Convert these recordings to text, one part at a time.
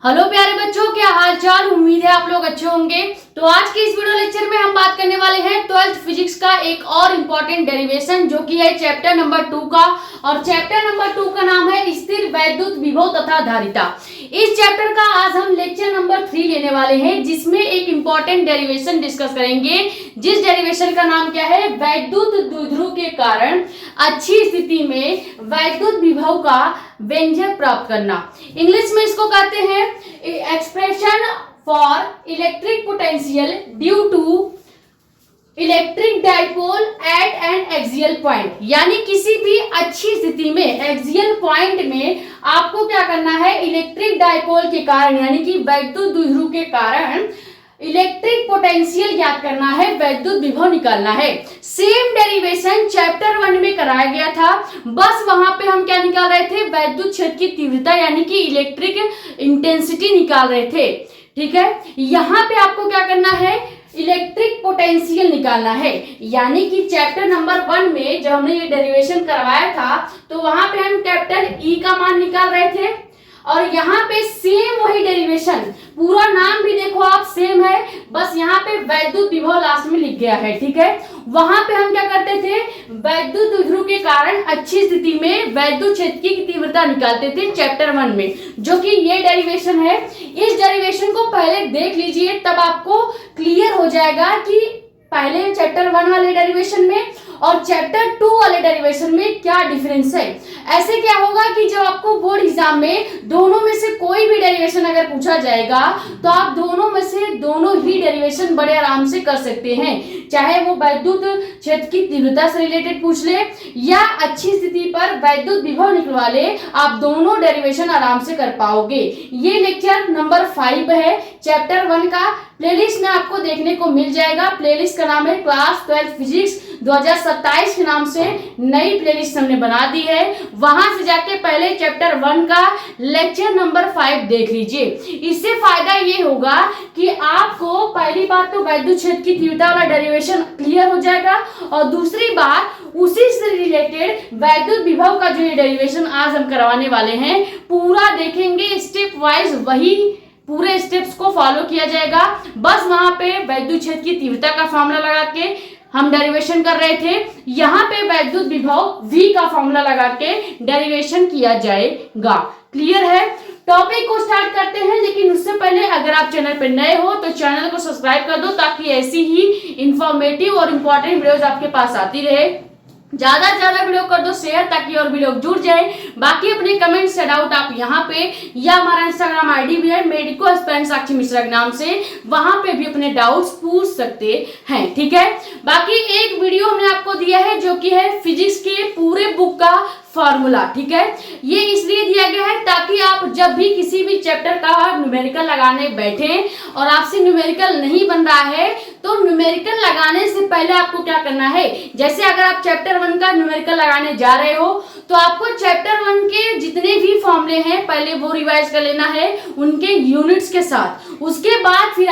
Hello प्यारे बच्चों, क्या हाल चाल। उम्मीद है आप लोग अच्छे होंगे। तो आज के इस वीडियो लेक्चर में हम बात करने वाले हैं 12th फिजिक्स का एक और इम्पोर्टेंट डेरिवेशन जो कि है चैप्टर नंबर 2 का। और चैप्टर नंबर 2 का नाम है स्थिर वैद्युत विभव तथा धारिता। इस चैप्टर का आज हम लेक्चर नंबर 3 लेने वाले हैं, जिसमें एक इम्पोर्टेंट डेरिवेशन डिस्कस करेंगे, जिस डेरिवेशन का नाम क्या है, वैद्युत द्विध्रुव के कारण अच्छी स्थिति में वैद्युत विभव का व्यंजक प्राप्त करना। इंग्लिश में इसको कहते हैं expression for electric potential due to electric dipole at an axial point. यानी किसी भी अच्छी स्थिति में एक्सियल पॉइंट में आपको क्या करना है, इलेक्ट्रिक डाइपोल के कारण यानी कि वैद्युत द्विध्रुव के कारण इलेक्ट्रिक पोटेंशियल ज्ञात करना है, वैद्युत विभव निकालना है। सेम डेरिवेशन चैप्टर 1 में कराया गया था, बस वहां पे हम क्या निकाल रहे थे, वैद्युत क्षेत्र की तीव्रता यानी कि इलेक्ट्रिक इंटेंसिटी निकाल रहे थे। ठीक है, यहाँ पे आपको क्या करना है, इलेक्ट्रिक पोटेंशियल निकालना है। यानी कि चैप्टर नंबर 1 में जब हमने ये डेरिवेशन करवाया था तो वहां पे हम कैपिटल ई का मान निकाल रहे थे, और यहाँ पे सेम वही डेरिवेशन, पूरा नाम भी देखो आप सेम है, बस यहाँ पे वैद्युत विभव लास्ट में लिख गया है। ठीक है, वहां पे हम क्या करते थे, वैद्युत द्विध्रुव के कारण अच्छी स्थिति में वैद्युत क्षेत्र की तीव्रता निकालते थे चैप्टर 1 में, जो कि ये डेरिवेशन है। इस डेरिवेशन को पहले देख लीजिए, तब आपको क्लियर हो जाएगा कि पहले चैप्टर 1 वाले डेरिवेशन में और चैप्टर 2 वाले डेरिवेशन में क्या डिफरेंस है। ऐसे क्या होगा कि जब आपको बोर्ड एग्जाम में दोनों में से कोई भी डेरिवेशन अगर पूछा जाएगा तो आप दोनों में से दोनों ही डेरिवेशन बड़े आराम से कर सकते हैं, चाहे वो वैद्युत क्षेत्र की तीव्रता से रिलेटेड पूछ ले या अच्छी स्थिति पर वैद्युत विभव निकलवा ले, आप दोनों डेरिवेशन आराम से कर पाओगे। ये लेक्चर नंबर 5 है चैप्टर 1 का। प्लेलिस्ट में आपको देखने को मिल जाएगा। प्लेलिस्ट का नाम है क्लास 12 फिजिक्स 2027 के नाम से नई प्लेलिस्ट हमने बना दी है। वहां से जाके पहले चैप्टर 1 का लेक्चर नंबर 5 देख लीजिए। इससे फायदा ये होगा कि आपको पहली बात तो वैद्युत क्षेत्र की तीव्रता वाला डेरिवेशन क्लियर हो जाएगा, और दूसरी बात उसी से रिलेटेड वैद्युत विभव का जो ये डेरिवेशन आज हम करवाने वाले हैं पूरा देखेंगे, स्टेप वाइज वही पूरे स्टेप्स को फॉलो किया जाएगा। बस वहां पे वैद्युत क्षेत्र की तीव्रता का फॉर्मूला लगा के हम डेरिवेशन कर रहे थे, यहाँ पे वैद्युत विभव V का फॉर्मूला लगा के डेरिवेशन किया जाएगा। क्लियर है? टॉपिक को स्टार्ट करते हैं, लेकिन उससे पहले अगर आप चैनल पर नए हो तो चैनल को सब्सक्राइब कर दो, ताकि ऐसी ही इंफॉर्मेटिव और इम्पोर्टेंट वीडियोस आपके पास आती रहे। ज्यादा से ज्यादा वीडियो कर दो शेयर, ताकि और भी लोग जुड़ जाए। बाकी अपने कमेंट्स से डाउट आप यहाँ पे या हमारा इंस्टाग्राम आईडी भी है मेडिको एस्पिरेंट साक्षी मिश्रा के नाम से, वहां पे भी अपने डाउट्स पूछ सकते हैं। ठीक है, बाकी एक वीडियो हमने आपको दिया है जो कि है फिजिक्स के पूरे बुक का फॉर्मूला। ठीक है, ये इसलिए दिया गया है ताकि आप जब भी किसी भी चैप्टर का न्यूमेरिकल लगाने बैठे और आपसे न्यूमेरिकल नहीं बन रहा है तो न्यूमेरिकल लगाने से पहले आपको क्या करना है, जैसे अगर आप चैप्टर 1 का न्यूमेरिकल लगाने जा रहे हो तो आपको चैप्टर 1 के जितने भी फॉर्मूले हैं पहले वो रिवाइज कर लेना है उनके यूनिट्स के साथ। उसके बाद फिर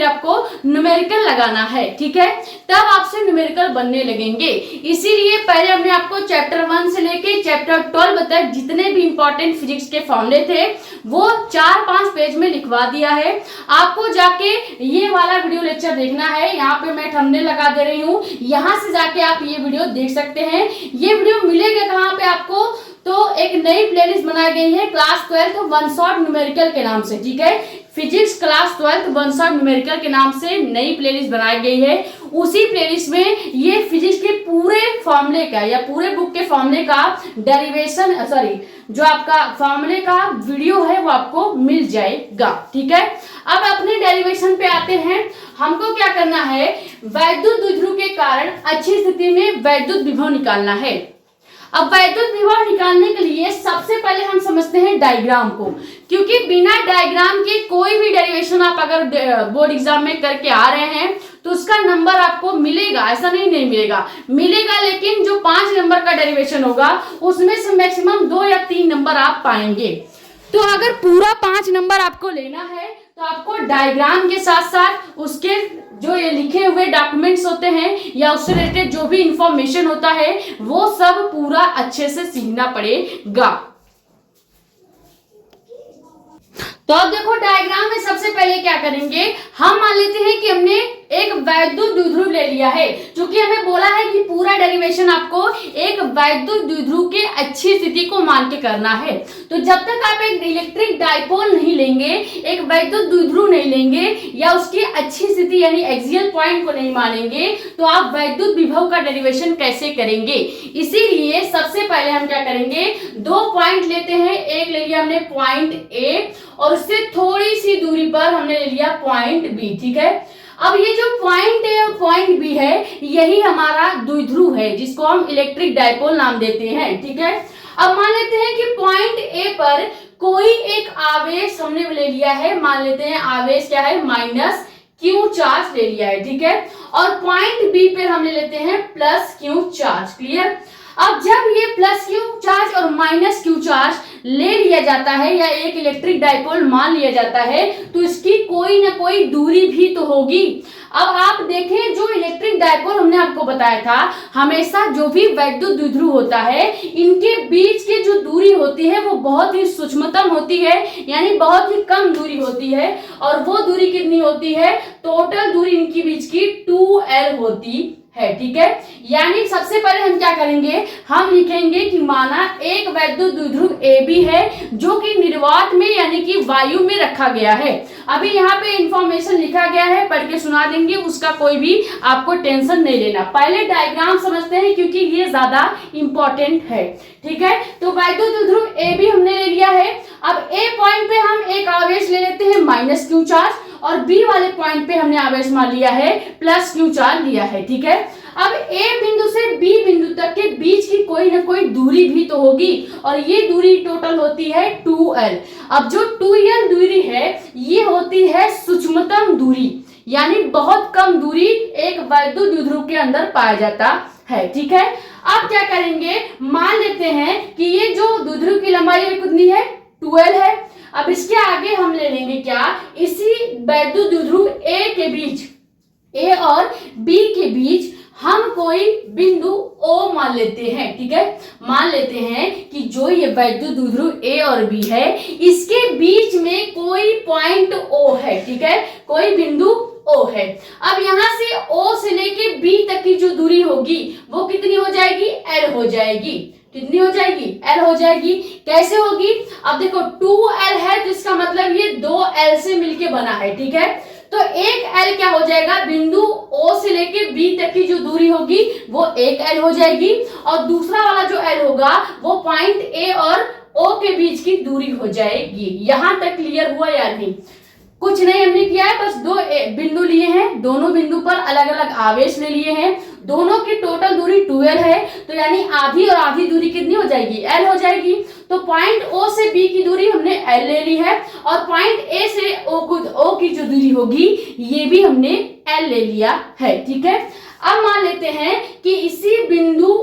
आपको न्यूमेरिकल लगाना है। ठीक है, तब आपसे न्यूमेरिकल बनने लगेंगे। इसीलिए पहले हमने आपको चैप्टर 1 से लेके चैप्टर 12 तक जितने भी इंपॉर्टेंट फिजिक्स के फॉर्मूले थे वो 4-5 पेज में लिखवा दिया है। आपको जाके ये वाला वीडियो लेक्चर देखना है, यहाँ पे मैं थंबनेल लगा दे रही हूँ, यहाँ से जाके आप ये वीडियो देख सकते हैं। ये वीडियो मिलेगा कहाँ पे आपको, तो एक नई प्लेलिस्ट बनाई गई है क्लास 12 वन शॉट न्यूमेरिकल के नाम से। ठीक है, physics class 12 one shot numerical के नाम से नई प्लेलिस्ट बनाई गई है। उसी प्लेलिस्ट में ये फिजिक्स के पूरे फॉर्मूले का या पूरे बुक के फॉर्मूले का डेरिवेशन जो आपका फॉर्मूले का वीडियो है वो आपको मिल जाएगा। ठीक है, अब अपने डेरिवेशन पे आते हैं। हमको क्या करना है, वैद्युत द्विध्रुव के कारण अच्छी स्थिति में वैद्युत विभव निकालना है। अब वैद्युत विभव निकालने के लिए सबसे पहले हम समझते हैं डायग्राम को, क्योंकि बिना डायग्राम के कोई भी डेरिवेशन आप अगर बोर्ड एग्जाम में करके आ रहे हैं तो उसका नंबर आपको मिलेगा, ऐसा नहीं मिलेगा, लेकिन जो 5 नंबर का डेरिवेशन होगा उसमें से मैक्सिमम 2 या 3 नंबर आप पाएंगे। तो अगर पूरा 5 नंबर आपको लेना है तो आपको डायग्राम के साथ साथ उसके जो ये लिखे हुए डॉक्यूमेंट्स होते हैं या उससे रिलेटेड जो भी इंफॉर्मेशन होता है वो सब पूरा अच्छे से सीखना पड़ेगा। तो अब देखो डायग्राम में सबसे पहले क्या करेंगे, हम मान लेते हैं कि हमने एक वैद्युत द्विध्रुव ले लिया है, क्योंकि हमें बोला है कि पूरा डेरिवेशन आपको एक वैद्युत द्विध्रुव के अच्छी स्थिति को मान के करना है। तो जब तक आप एक इलेक्ट्रिक डाइपोल नहीं लेंगे, एक वैद्युत द्विध्रुव नहीं लेंगे या उसकी अच्छी स्थिति यानी एक्सियल पॉइंट को नहीं मानेंगे, तो आप वैद्युत विभव का डेरिवेशन कैसे करेंगे। इसीलिए सबसे पहले हम क्या करेंगे, दो पॉइंट लेते हैं। एक ले लिया हमने पॉइंट ए और उससे थोड़ी सी दूरी पर हमने ले लिया पॉइंट बी। ठीक है, अब ये जो पॉइंट ए और पॉइंट बी है, यही हमारा द्विध्रुव है जिसको हम इलेक्ट्रिक डाइपोल नाम देते हैं। ठीक है, अब मान लेते हैं कि पॉइंट ए पर कोई एक आवेश हमने ले लिया है, मान लेते हैं आवेश क्या है, माइनस क्यू चार्ज ले लिया है। ठीक है, और पॉइंट बी पर हम ले लेते हैं प्लस क्यू चार्ज। क्लियर। अब जब ये प्लस क्यू चार्ज और माइनस क्यू चार्ज ले लिया जाता है या एक इलेक्ट्रिक डाइपोल मान लिया जाता है, तो इसकी कोई ना कोई दूरी भी तो होगी। अब आप देखें, जो इलेक्ट्रिक डाइपोल हमने आपको बताया था, हमेशा जो भी वैद्युत द्विध्रुव होता है, इनके बीच की जो दूरी होती है वो बहुत ही सूक्ष्मतम होती है, यानी बहुत ही कम दूरी होती है। और वो दूरी कितनी होती है, टोटल दूरी इनके बीच की 2L होती है। ठीक है, यानी सबसे पहले हम क्या करेंगे, हम लिखेंगे कि माना एक वैद्युत द्विध्रुव AB है जो कि निर्वात में यानी कि वायु में रखा गया है। अभी यहाँ पे इंफॉर्मेशन लिखा गया है, पढ़ के सुना देंगे, उसका कोई भी आपको टेंशन नहीं लेना। पहले डायग्राम समझते हैं क्योंकि ये ज्यादा इंपॉर्टेंट है। ठीक है, तो वैद्युत द्विध्रुव AB हमने ले लिया है। अब A पॉइंट पे हम एक आवेश ले लेते हैं माइनस क्यू चार्ज, और B वाले पॉइंट पे हमने आवेश मान लिया है प्लस क्यू चार्ज लिया है। ठीक है, अब A बिंदु से B बिंदु तक के बीच की कोई ना कोई दूरी भी तो होगी, और ये दूरी टोटल होती है 2L। अब जो 2L दूरी है, ये होती है सूक्ष्मतम दूरी, यानी बहुत कम दूरी एक वैद्युत द्विध्रुव के अंदर पाया जाता है। ठीक है, अब क्या करेंगे, मान लेते हैं कि ये जो द्विध्रुव की लंबाई कितनी है, 2L है। अब इसके आगे हम ले लेंगे क्या, इसी वैद्युत द्विध्रुव A के बीच, A और B के बीच हम कोई बिंदु O मान लेते हैं। ठीक है, मान लेते हैं कि जो ये वैद्युत द्विध्रुव A और B है, इसके बीच में कोई पॉइंट O है। ठीक है, कोई बिंदु O है। अब यहाँ से O से लेके B तक की जो दूरी होगी वो कितनी हो जाएगी, L हो जाएगी। कितनी हो जाएगी, L हो जाएगी। कैसे होगी, अब देखो 2L है, तो इसका मतलब ये 2L से मिलके बना है। ठीक है, तो एक L क्या हो जाएगा, बिंदु O से लेके B तक की जो दूरी होगी वो एक L हो जाएगी, और दूसरा वाला जो L होगा वो पॉइंट A और O के बीच की दूरी हो जाएगी। यहां तक क्लियर हुआ या नहीं। कुछ नहीं हमने किया है, बस दो बिंदु लिए हैं, दोनों बिंदु पर अलग अलग आवेश ले लिए हैं, दोनों की टोटल दूरी 2L है, तो यानी आधी और आधी दूरी कितनी हो जाएगी, L हो जाएगी। तो पॉइंट O से B की दूरी हमने L ले ली है, और पॉइंट A से O की जो दूरी होगी ये भी हमने L ले लिया है। ठीक है, अब मान लेते हैं कि इसी बिंदु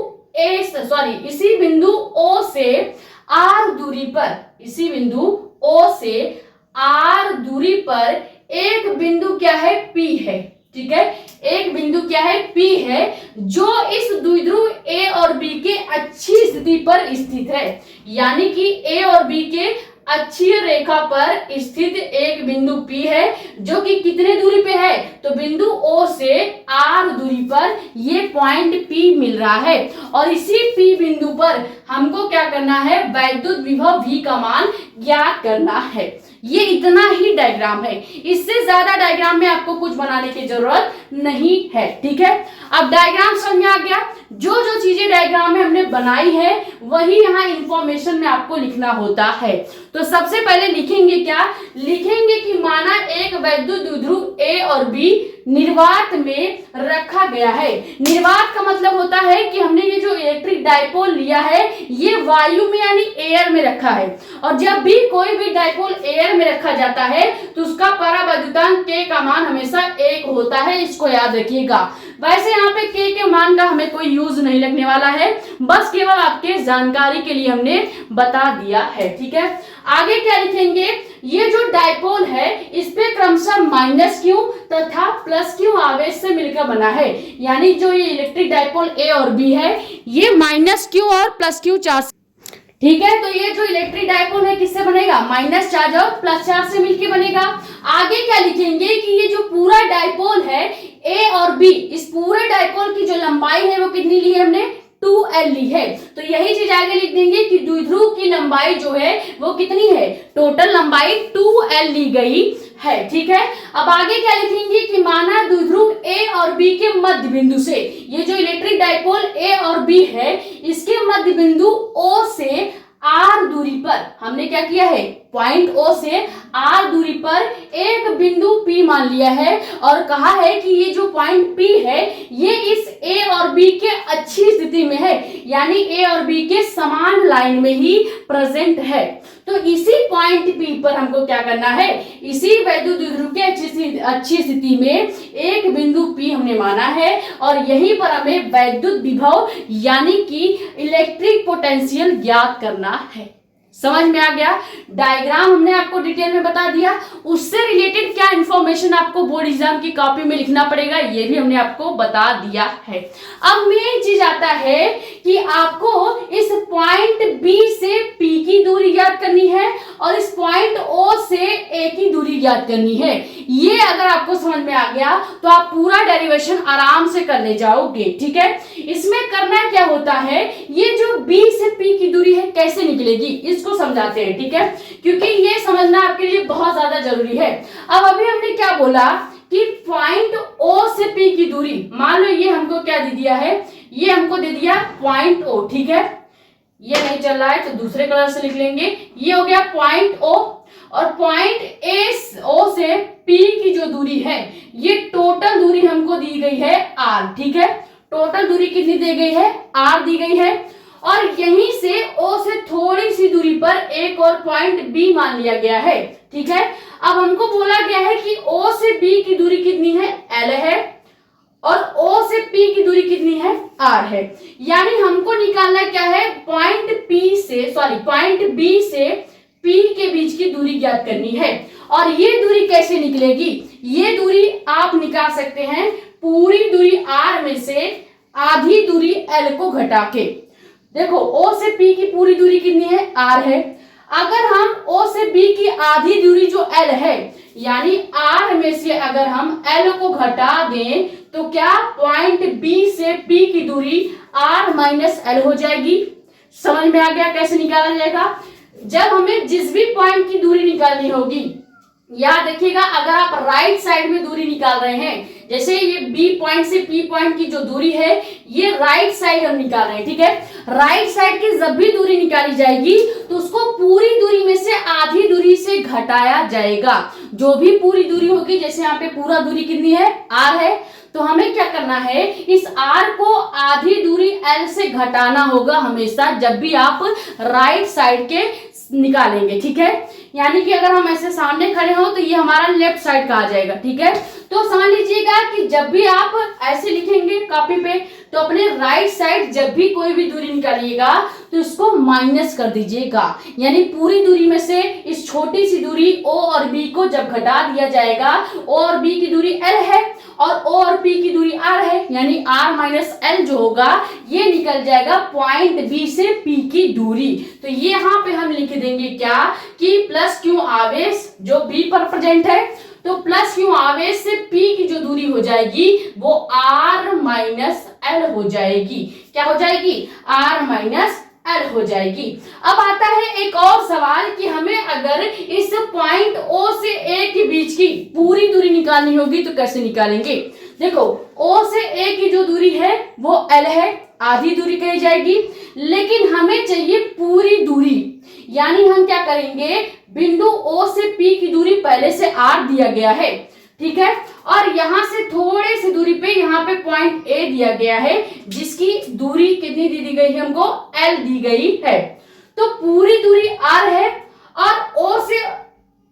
O से R दूरी पर, इसी बिंदु O से R दूरी पर एक बिंदु क्या है, P है। ठीक है, एक बिंदु क्या है, P है, जो इस द्विध्रुव A और B के अच्छी स्थिति पर स्थित है, यानी कि A और B के अच्छी रेखा पर स्थित एक बिंदु P है, जो कि कितने दूरी पे है, तो बिंदु O से R दूरी पर ये पॉइंट P मिल रहा है, और इसी P बिंदु पर हमको क्या करना है, वैद्युत विभव V का मान ज्ञात करना है। ये इतना ही डायग्राम है, इससे ज्यादा डायग्राम में आपको कुछ बनाने की जरूरत नहीं है। ठीक है, अब डायग्राम समझ में आ गया। जो जो चीजें डायग्राम में हमने बनाई है वही यहाँ इंफॉर्मेशन में आपको लिखना होता है। तो सबसे पहले लिखेंगे क्या, लिखेंगे कि माना एक वैद्युत द्विध्रुव A और B निर्वात में रखा गया है। निर्वात का मतलब होता है कि हमने ये जो इलेक्ट्रिक डाइपोल लिया है ये वायु में यानी एयर में रखा है, और जब भी कोई भी डाइपोल एयर में रखा जाता है तो उसका परावैद्युतांक K का मान हमेशा 1 होता है, इसको याद रखिएगा। वैसे यहाँ पे K के मान का हमें कोई यूज नहीं लगने वाला है, बस केवल आपके जानकारी के लिए हमने बता दिया है। ठीक है, आगे क्या लिखेंगे, ये जो डाइपोल है इस पे क्रमशः माइनस क्यू तथा प्लस क्यू आवेश से मिलकर बना है, यानी जो ये इलेक्ट्रिक डाइपोल A और B है ये माइनस क्यू और प्लस क्यू चार्ज। ठीक है। तो ये जो इलेक्ट्रिक डायपोल है किससे बनेगा, माइनस चार्ज और प्लस चार्ज से मिलकर बनेगा। आगे क्या लिखेंगे कि ये जो पूरा डायपोल है ए और बी, इस पूरे डायपोल की जो लंबाई है वो कितनी ली है हमने, 2L ली है। तो यही चीज आगे लिख देंगे कि द्विध्रुव की लंबाई जो है वो कितनी है, टोटल लंबाई 2L ली गई है। ठीक है। अब आगे क्या लिखेंगे कि माना द्विध्रुव ए और बी के मध्य बिंदु से, ये जो इलेक्ट्रिक डायपोल ए और बी है इसके मध्य बिंदु O से R दूरी पर हमने क्या किया है, पॉइंट O से R दूरी पर एक बिंदु P मान लिया है और कहा है कि ये जो पॉइंट P है ये इस A और B के अच्छी स्थिति में है, यानी A और B के समान लाइन में ही प्रेजेंट है। तो इसी पॉइंट P पर हमको क्या करना है, इसी वैद्युत द्विध्रुव के अच्छी स्थिति में एक बिंदु P हमने माना है और यहीं पर हमें वैद्युत विभव यानी कि इलेक्ट्रिक पोटेंशियल ज्ञात करना है। समझ में आ गया। डायग्राम हमने आपको डिटेल में बता दिया, उससे रिलेटेड क्या इंफॉर्मेशन आपको बोर्ड एग्जाम की कॉपी में लिखना पड़ेगा ये भी हमने आपको बता दिया है। अब मेन चीज आता है कि आपको इस पॉइंट B से P की दूरी ज्ञात करनी है और इस पॉइंट O से A की दूरी ज्ञात करनी है। ये अगर आपको समझ में आ गया तो आप पूरा डेरिवेशन आराम से कर ले जाओगे। ठीक है। इसमें करना क्या होता है, ये जो B से P की दूरी है कैसे निकलेगी इसको समझाते हैं। ठीक है, क्योंकि ये समझना आपके लिए बहुत ज्यादा जरूरी है। अब अभी हमने क्या बोला कि पॉइंट O से P की दूरी, मान लो ये हमको क्या दे दिया है, ये हमको दे दिया पॉइंट O। ठीक है, ये नहीं चल रहा है तो दूसरे कलर से लिख लेंगे। ये हो गया पॉइंट O और पॉइंट O से P की जो दूरी है ये टोटल दूरी हमको दी गई है R। ठीक है, टोटल दूरी कितनी दी गई है, R दी गई है। और यहीं से O से थोड़ी सी दूरी पर एक और पॉइंट B मान लिया गया है। ठीक है, अब हमको बोला गया है कि O से B की दूरी कितनी है, L है और O से P की दूरी कितनी है, R है। यानी हमको निकालना क्या है, पॉइंट B से P के बीच की दूरी ज्ञात करनी है। और ये दूरी कैसे निकलेगी, ये दूरी आप निकाल सकते हैं पूरी दूरी R में से आधी दूरी L को घटा के। देखो O से P की पूरी दूरी कितनी है, R है। अगर हम O से B की आधी दूरी जो L है, यानी R में से अगर हम L को घटा दें तो क्या पॉइंट B से P की दूरी R माइनस L हो जाएगी। समझ में आ गया कैसे निकाला जाएगा। जब हमें जिस भी पॉइंट की दूरी निकालनी होगी, याद रखिएगा अगर आप राइट साइड में दूरी निकाल रहे हैं, जैसे ये B पॉइंट से P पॉइंट की जो दूरी है ये राइट साइड हम निकाल रहे हैं। ठीक है, राइट साइड की जब भी दूरी निकाली जाएगी तो उसको पूरी दूरी में से आधी दूरी से घटाया जाएगा। जो भी पूरी दूरी होगी, जैसे यहाँ पे पूरा दूरी कितनी है, R है, तो हमें क्या करना है, इस R को आधी दूरी L से घटाना होगा हमेशा जब भी आप राइट साइड के निकालेंगे। ठीक है, यानी कि अगर हम ऐसे सामने खड़े हो तो ये हमारा लेफ्ट साइड का आ जाएगा। ठीक है, तो समझ लीजिएगा कि जब भी आप ऐसे लिखेंगे कॉपी पे तो अपने राइट साइड जब भी कोई भी दूरी निकालिएगा तो इसको माइनस कर दीजिएगा। यानी पूरी दूरी में से इस छोटी सी दूरी O और B को जब घटा दिया जाएगा, O और B की दूरी L है और O और P की दूरी R है, यानी R माइनस L जो होगा ये निकल जाएगा पॉइंट B से P की दूरी। तो ये यहाँ पे हम लिख देंगे क्या कि प्लस Q आवेश जो B पर प्रेजेंट है, तो प्लस Q आवेश से P की जो दूरी हो जाएगी वो R माइनस L हो जाएगी। क्या हो जाएगी, R माइनस L हो जाएगी। अब आता है एक और सवाल कि हमें अगर इस पॉइंट O से A के बीच की पूरी दूरी निकालनी होगी तो कैसे निकालेंगे। देखो O से A की जो दूरी है वो L है, आधी दूरी कही जाएगी, लेकिन हमें चाहिए पूरी दूरी। यानी हम क्या करेंगे, बिंदु O से P की दूरी पहले से R दिया गया है। ठीक है, और यहां से थोड़े से दूरी पे यहाँ पे पॉइंट A दिया गया है जिसकी दूरी कितनी दी गई है, हमको L दी गई है। तो पूरी दूरी R है और O से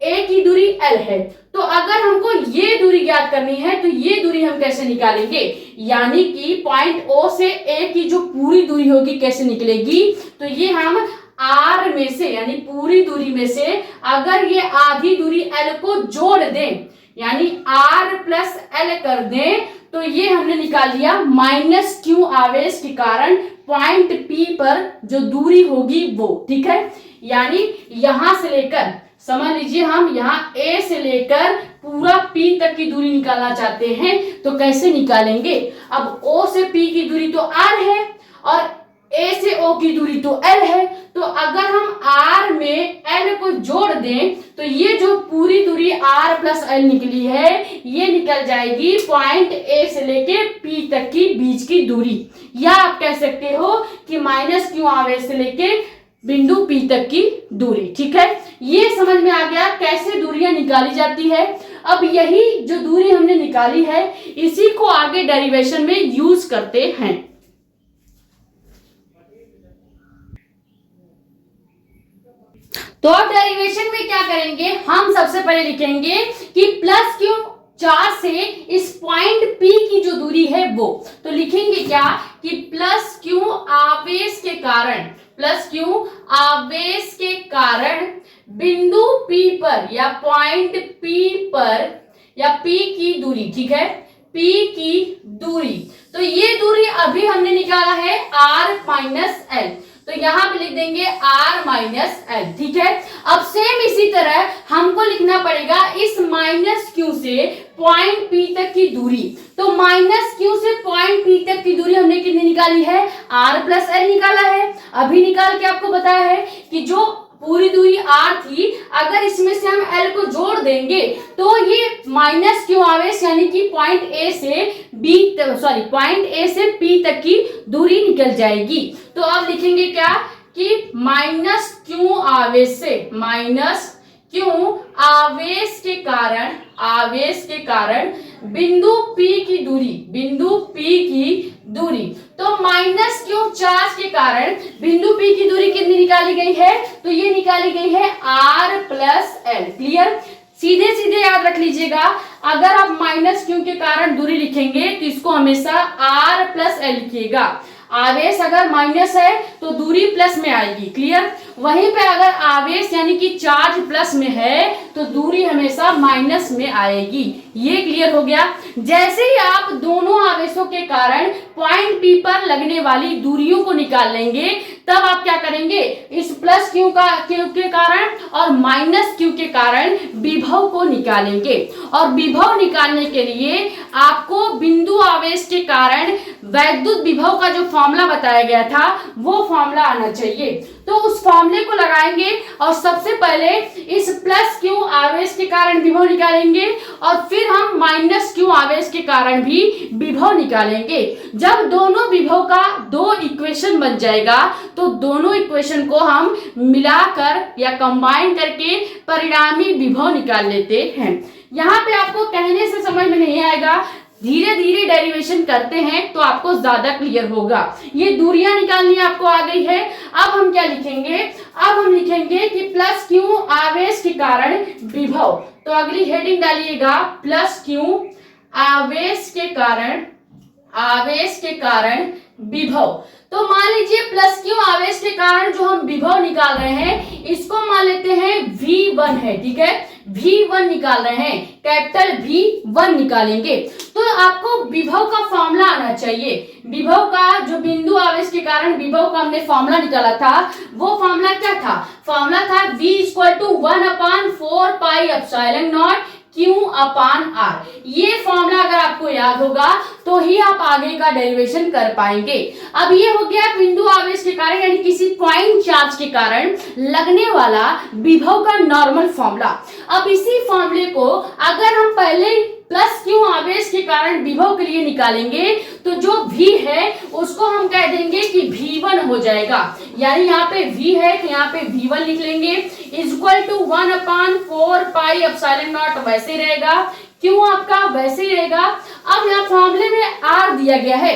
A की दूरी L है। तो अगर हमको ये दूरी ज्ञात करनी है तो ये दूरी हम कैसे निकालेंगे, यानी कि पॉइंट O से A की जो पूरी दूरी होगी कैसे निकलेगी, तो ये हम R में से यानी पूरी दूरी में से अगर ये आधी दूरी L को जोड़ दें, यानी R प्लस L कर दें, तो ये हमने निकाल लिया माइनस Q आवेश के कारण पॉइंट P पर जो दूरी होगी वो, ठीक है। यानी यहां से लेकर, समझ लीजिए हम यहाँ A से लेकर पूरा P तक की दूरी निकालना चाहते हैं, तो कैसे निकालेंगे? अब O से P की दूरी तो R है और A से O की दूरी तो L है, तो अगर हम R में L को जोड़ दें तो ये जो पूरी दूरी R प्लस L निकली है ये निकल जाएगी पॉइंट A से लेके P तक की बीच की दूरी, या आप कह सकते हो कि माइनस Q आवेश से लेके बिंदु P तक की दूरी, ठीक है। ये समझ में आ गया कैसे दूरियां निकाली जाती है। अब यही जो दूरी हमने निकाली है इसी को आगे डेरिवेशन में यूज करते हैं। तो अब डेरिवेशन में क्या करेंगे, हम सबसे पहले लिखेंगे कि प्लस क्यू चार्ज से इस पॉइंट P की जो दूरी है वो, तो लिखेंगे क्या कि प्लस क्यू आवेश के कारण, प्लस क्यू आवेश के कारण बिंदु P पर या पॉइंट P पर या P की दूरी, ठीक है, P की दूरी। तो ये दूरी अभी हमने निकाला है R माइनस L, तो यहां पे लिख देंगे R माइनस L, ठीक है। अब सेम इसी तरह हमको लिखना पड़ेगा इस माइनस Q से पॉइंट P तक की दूरी। तो माइनस Q से पॉइंट P तक की दूरी हमने कितनी निकाली है? R प्लस L निकाला है। अभी निकाल के आपको बताया है कि जो पूरी दूरी R थी, अगर इसमें से हम L को जोड़ देंगे तो ये माइनस Q आवेश यानी कि पॉइंट A से P तक की दूरी निकल जाएगी। तो अब लिखेंगे क्या कि माइनस Q आवेश से, माइनस Q आवेश के कारण बिंदु P की दूरी, बिंदु P की दूरी। तो माइनस Q चार्ज के कारण बिंदु P की दूरी कितनी निकाली गई है? तो ये निकाली गई है R प्लस L। क्लियर? सीधे सीधे याद रख लीजिएगा, अगर आप माइनस Q के कारण दूरी लिखेंगे तो इसको हमेशा R प्लस L लिखिएगा। आवेश अगर माइनस है तो दूरी प्लस में आएगी, क्लियर। वहीं पे अगर आवेश यानी कि चार्ज प्लस में है तो दूरी हमेशा माइनस में आएगी। ये क्लियर हो गया। जैसे ही आप दोनों आवेशों के कारण पॉइंट P पर लगने वाली दूरियों को निकाल लेंगे, तब आप क्या करेंगे, इस प्लस Q के कारण और माइनस Q के कारण विभव को निकालेंगे। और विभव निकालने के लिए आपको बिंदु आवेश के कारण वैद्युत विभव का जो फॉर्मूला बताया गया था वो फॉर्मूला आना चाहिए। तो उस फॉर्मूले को लगाएंगे और सबसे पहले इस प्लस Q आवेश के कारण विभव निकालेंगे और फिर हम माइनस Q आवेश के कारण भी विभव निकालेंगे। जब दोनों विभव का दो इक्वेशन बन जाएगा तो दोनों इक्वेशन को हम मिलाकर या कंबाइन करके परिणामी विभव निकाल लेते हैं। यहाँ पे आपको कहने से समझ में नहीं आएगा, धीरे धीरे डेरिवेशन करते हैं तो आपको ज्यादा क्लियर होगा। ये दूरियां निकालनी आपको आ गई है। अब हम क्या लिखेंगे, अब हम लिखेंगे कि प्लस Q आवेश के कारण विभव। तो अगली हेडिंग डालिएगा प्लस Q आवेश के कारण विभव। तो मान लीजिए प्लस Q आवेश के कारण जो हम विभव निकाल रहे हैं इसको मान लेते हैं V1 है, ठीक है, V1 निकाल रहे हैं, कैपिटल V1 निकालेंगे। तो आपको विभव का फॉर्मूला आना चाहिए। विभव का जो बिंदु आवेश के कारण विभव का हमने फॉर्मूला निकाला था वो फॉर्मूला क्या था? फॉर्मूला था V = 1/4 pi epsilon not Q upon R। ये फॉर्मूला अगर आपको याद होगा तो ही आप आगे का डेरिवेशन कर पाएंगे। अब ये हो गया बिंदु आवेश के कारण यानी किसी पॉइंट चार्ज के कारण लगने वाला विभव का नॉर्मल फॉर्मूला। अब इसी फॉर्मूले को अगर हम पहले प्लस Q आवेश के कारण विभव के लिए निकालेंगे तो जो V है उसको हम कह देंगे कि V1 हो जाएगा। यानी यहाँ पे V है तो यहाँ पे V1 लिख लेंगे = 1/4 पाई एप्सिलॉन नॉट वैसे रहेगा, Q आपका वैसे ही रहेगा। अब यहाँ फॉर्मूले में R दिया गया है।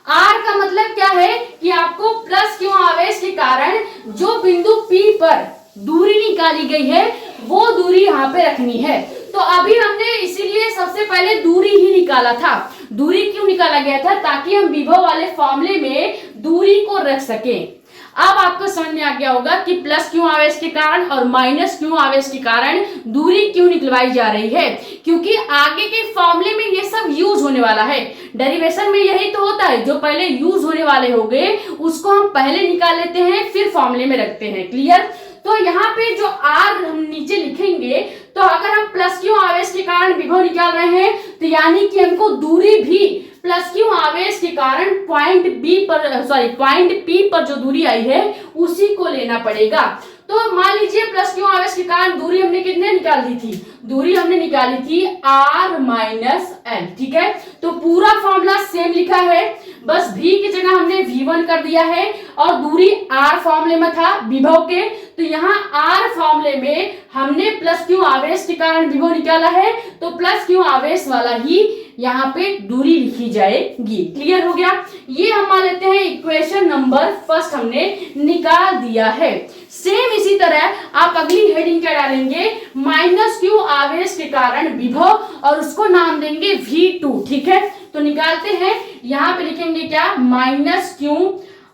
R का मतलब क्या है कि आपको प्लस Q आवेश के कारण जो बिंदु P पर दूरी निकाली गई है वो दूरी यहाँ पे रखनी है। तो अभी हमने इसीलिए सबसे पहले दूरी ही निकाला था। दूरी क्यों निकाला गया था? ताकि हम विभव वाले फॉर्मूले में दूरी को रख सकें। अब आपको समझ में आ गया होगा कि प्लस Q आवेश के कारण और माइनस Q आवेश के कारण दूरी क्यों निकलवाई जा रही है। क्योंकि आगे के फॉर्मूले में ये सब यूज होने वाला है। डेरिवेशन में यही तो होता है, जो पहले यूज होने वाले हो गए उसको हम पहले निकाल लेते हैं, फिर फॉर्मूले में रखते हैं। क्लियर? तो यहाँ पे जो आर हम नीचे लिखेंगे, तो अगर हम प्लस क्यू आवेश के कारण विभव निकाल रहे हैं तो यानी कि हमको दूरी भी प्लस क्यू आवेश के कारण पॉइंट पी पर जो दूरी आई है उसी को लेना पड़ेगा। तो मान लीजिए प्लस क्यू आवेश के कारण दूरी हमने कितने निकाल दी थी? दूरी हमने निकाली थी r माइनस एल। ठीक है, तो पूरा फॉर्मूला सेम लिखा है, बस v की जगह हमने v1 कर दिया है और दूरी r फॉर्मूले में था विभव के, तो यहाँ r फॉर्मूले में हमने प्लस क्यू आवेश के कारण विभव निकाला है, तो प्लस क्यू आवेश वाला ही यहाँ पे दूरी लिखी जाएगी। क्लियर हो गया? ये हम मान लेते हैं इक्वेशन नंबर फर्स्ट हमने निकाल दिया है। सेम इसी तरह आप अगली हेडिंग क्या डालेंगे? माइनस क्यू आवेश के कारण विभव, और उसको नाम देंगे V2। ठीक है, तो निकालते हैं। यहाँ पे लिखेंगे क्या? माइनस क्यू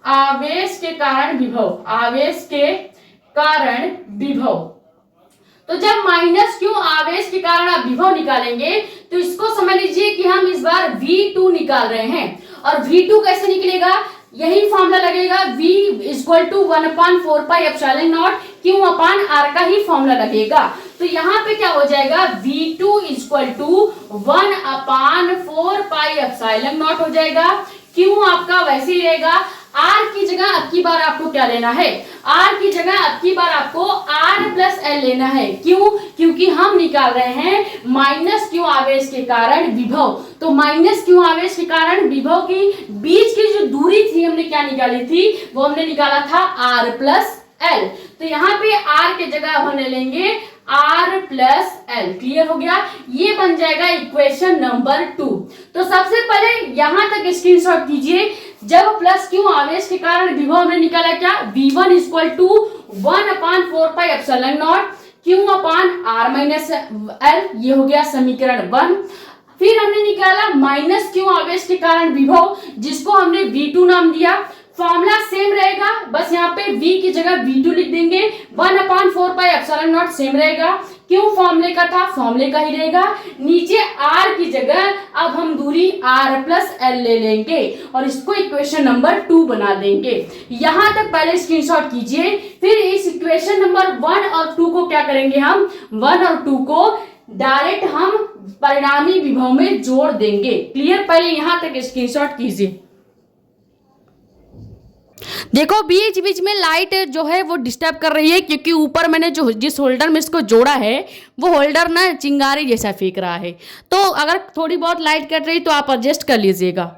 आवेश के कारण विभव, आवेश के कारण विभव। तो जब माइनस क्यू आवेश के कारण आप विभव निकालेंगे तो इसको समझ लीजिए कि हम इस बार V2 निकाल रहे हैं। और V2 कैसे निकलेगा? यही फॉर्मूला लगेगा, V equal to 1/4 pi epsilon not Q upon R का ही फॉर्मूला लगेगा। तो यहाँ पे क्या हो जाएगा? V2 equal to 1/4 pi epsilon not हो जाएगा। Q आपका वैसे ही रहेगा। R की जगह अब की बार आपको क्या लेना है? R की जगह अब की बार आपको R प्लस L लेना है। क्यों? क्योंकि हम निकाल रहे हैं माइनस क्यू आवेश के कारण विभव। तो माइनस क्यू आवेश के कारण विभव की बीच की जो दूरी थी हमने क्या निकाली थी? वो हमने निकाला था R प्लस L। तो यहाँ पे R के जगह हम ले लेंगे R प्लस L। क्लियर हो गया? ये बन जाएगा इक्वेशन नंबर 2। तो सबसे पहले यहाँ तक स्क्रीनशॉट कीजिए। जब प्लस क्यू आवेश के कारण विभव हमने निकाला क्या? V1 equal to 1/4 pi epsilon not Q upon R minus L। ये हो गया समीकरण 1। फिर हमने निकाला माइनस क्यू आवेश के कारण विभव, जिसको हमने V2 नाम दिया। फॉर्मूला सेम रहेगा, बस यहाँ पे V की जगह V2 लिख देंगे। 1/4 पाई एप्सिलॉन नॉट सेम रहेगा, क्यों फॉर्मूले का था फॉर्मूले का ही रहेगा। नीचे R की जगह अब हम दूरी R प्लस L ले लेंगे और इसको इक्वेशन नंबर 2 बना देंगे। यहाँ तक पहले स्क्रीनशॉट कीजिए। फिर इस इक्वेशन नंबर 1 और 2 को क्या करेंगे? हम 1 और 2 को डायरेक्ट हम परिणामी विभव में जोड़ देंगे। क्लियर? पहले यहाँ तक स्क्रीनशॉट कीजिए। देखो बीच बीच में लाइट जो है वो डिस्टर्ब कर रही है, क्योंकि ऊपर मैंने जो जिस होल्डर में इसको जोड़ा है वो होल्डर ना चिंगारी जैसा फेंक रहा है। तो अगर थोड़ी बहुत लाइट कट रही तो आप एडजस्ट कर लीजिएगा।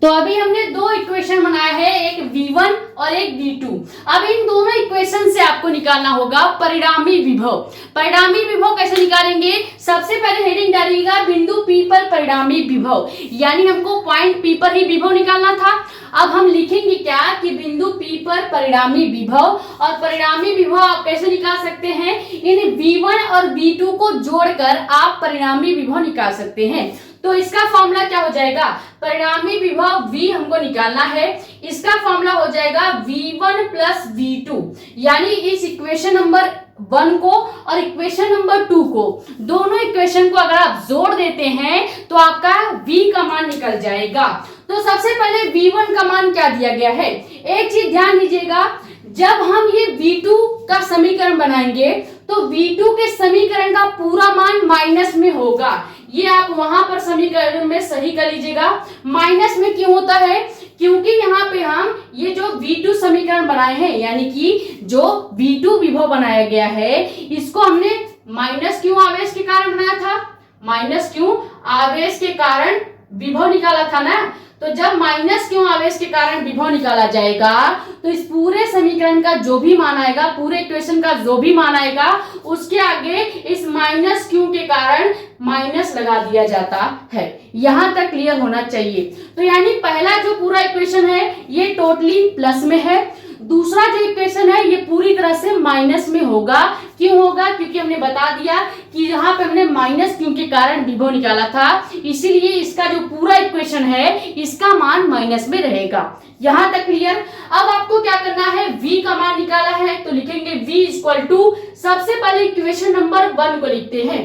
तो अभी हमने दो इक्वेशन बनाया है, एक V1 और एक V2। अब इन दोनों इक्वेशन से आपको निकालना होगा परिणामी विभव। परिणामी विभव कैसे निकालेंगे? सबसे पहले हेडिंग डालिएगा बिंदु P पर परिणामी विभव, यानी हमको पॉइंट P पर ही विभव निकालना था। अब हम लिखेंगे क्या कि बिंदु P पर परिणामी विभव, और परिणामी विभव आप कैसे निकाल सकते हैं? इन V1 और V2 को जोड़कर आप परिणामी विभव निकाल सकते हैं। तो इसका फॉर्मूला क्या हो जाएगा? परिणामी विभव V हमको निकालना है, इसका फॉर्मूला हो जाएगा V1 प्लस V2, यानी इस इक्वेशन नंबर 1 को और इक्वेशन नंबर 2 को, दोनों इक्वेशन को अगर आप जोड़ देते हैं तो आपका V का मान निकल जाएगा। तो सबसे पहले V1 का मान क्या दिया गया है? एक चीज ध्यान दीजिएगा, जब हम ये V2 का समीकरण बनाएंगे तो V2 के समीकरण का पूरा मान माइनस में होगा। ये आप वहां पर समीकरण में सही कर लीजिएगा। माइनस में क्यों होता है? क्योंकि यहाँ पे हम ये जो V2 समीकरण बनाए हैं, यानी कि जो V2 विभव बनाया गया है, इसको हमने माइनस क्यू आवेश के कारण बनाया था। माइनस क्यू आवेश के कारण विभव निकाला था ना। तो जब माइनस क्यू आवेश के कारण विभव निकाला जाएगा तो इस पूरे समीकरण का जो भी मान आएगा, पूरे इक्वेशन का जो भी मान आएगा, उसके आगे इस माइनस क्यू के कारण माइनस लगा दिया जाता है। यहां तक क्लियर होना चाहिए। तो यानी पहला जो पूरा इक्वेशन है ये टोटली प्लस में है, दूसरा जो इक्वेशन है ये पूरी तरह से माइनस में होगा। क्यों होगा? क्योंकि हमने बता दिया कि यहाँ पे हमने माइनस क्यू के कारण विभव निकाला था, इसीलिए इसका जो पूरा इक्वेशन है इसका मान माइनस में रहेगा। यहाँ तक क्लियर? अब आपको क्या करना है? V का मान निकाला है तो लिखेंगे V इक्वल टू सबसे पहले इक्वेशन नंबर 1 को लिखते हैं।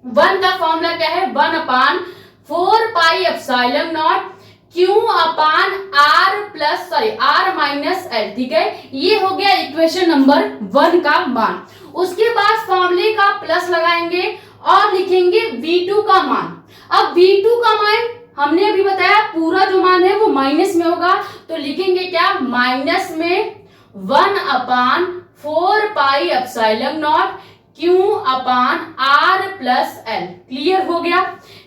1 का फॉर्मूला क्या है, 1/4 pi epsilon not Q upon R minus L. ठीक है, ये हो गया इक्वेशन नंबर 1 का मान। उसके बाद फॉर्मूले का प्लस लगाएंगे और लिखेंगे V2 का मान। अब V2 का मान हमने अभी बताया पूरा जो मान है वो माइनस में होगा, तो लिखेंगे क्या, माइनस में 1/4 pi epsilon not Q upon R plus L. Clear हो गया।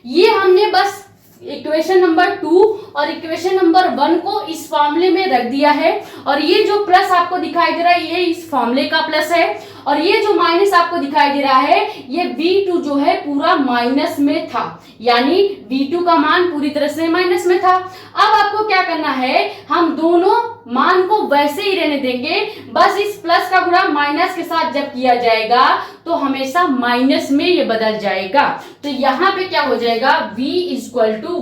ये हमने बस इक्वेशन नंबर 2 और इक्वेशन नंबर 1 को इस फॉर्मूले में रख दिया है, और ये जो प्लस आपको दिखाई दे रहा है ये इस फॉर्मूले का प्लस है, और ये जो माइनस आपको दिखाई दे रहा है ये V2 जो है पूरा माइनस में था, यानी V2 का मान पूरी तरह से माइनस में था। अब आपको क्या करना है, हम दोनों मान को वैसे ही रहने देंगे, बस इस प्लस का गुणा माइनस के साथ जब किया जाएगा तो हमेशा माइनस में ये बदल जाएगा। तो यहाँ पे क्या हो जाएगा, V =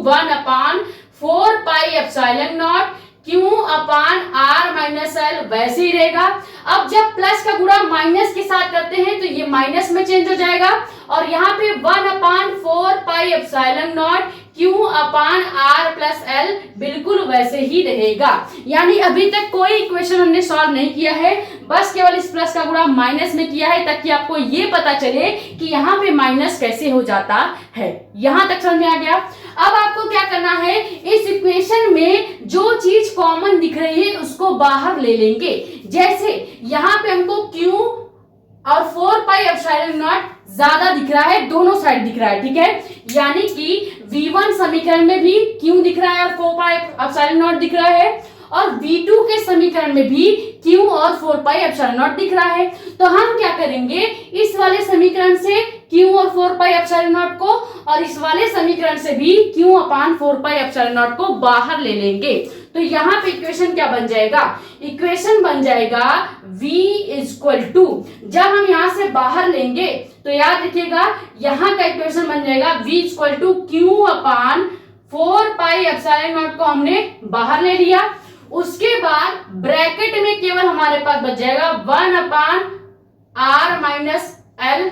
1/4 pi epsilon not Q upon R minus L वैसे ही रहेगा। अब जब प्लस का गुणा माइनस के साथ करते हैं तो ये माइनस में चेंज हो जाएगा, और यहाँ पे 1/4 pi epsilon not Q upon R plus L बिल्कुल वैसे ही रहेगा। यानी अभी तक कोई इक्वेशन हमने सॉल्व नहीं किया है, बस केवल इस प्लस का गुणा माइनस में किया है ताकि आपको ये पता चले कि यहाँ पे माइनस कैसे हो जाता है। यहां तक समझ में आ गया। अब आपको क्या करना है, इस इक्वेशन में जो चीज कॉमन दिख रही है उसको बाहर ले लेंगे। जैसे यहाँ पे हमको Q और 4 पाई एप्सिलॉन नॉट ज्यादा दिख रहा है, दोनों साइड दिख रहा है। ठीक है, यानी कि V1 समीकरण में भी Q दिख रहा है और 4 पाई एप्सिलॉन नॉट दिख रहा है, और V2 के समीकरण में भी Q और 4 पाई एप्सिलॉन नॉट दिख रहा है। तो हम क्या करेंगे, इस वाले समीकरण से Q और 4 पाई एप्सिलॉन नॉट को और इस वाले समीकरण से भी Q upon 4 pi epsilon not को बाहर ले लेंगे। तो यहाँ पे इक्वेशन क्या बन जाएगा, इक्वेशन बन जाएगा V = जब हम यहाँ से बाहर लेंगे तो याद रखिएगा यहाँ का इक्वेशन बन जाएगा V = Q upon 4 pi epsilon not को हमने बाहर ले लिया। उसके बाद ब्रैकेट में केवल हमारे पास बच जाएगा 1/r माइनस एल।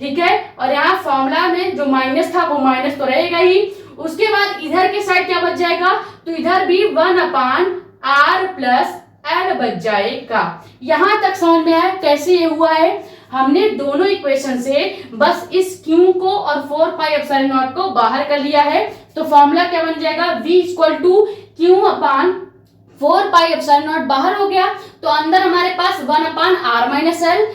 ठीक है, और यहाँ फॉर्मूला में जो माइनस था वो माइनस तो रहेगा ही। उसके बाद इधर के साइड क्या बच जाएगा, तो इधर भी 1/r प्लस एल बच जाएगा। यहां तक समझ में आया कैसे ये हुआ है। हमने दोनों इक्वेशन से बस इस Q को और 4 पाई एप्सिलॉन नॉट को बाहर कर लिया है। तो फॉर्मूला क्या बन जाएगा, V = Q upon 4 pi epsilon not बाहर हो गया, तो अंदर हमारे पास 1/r minus L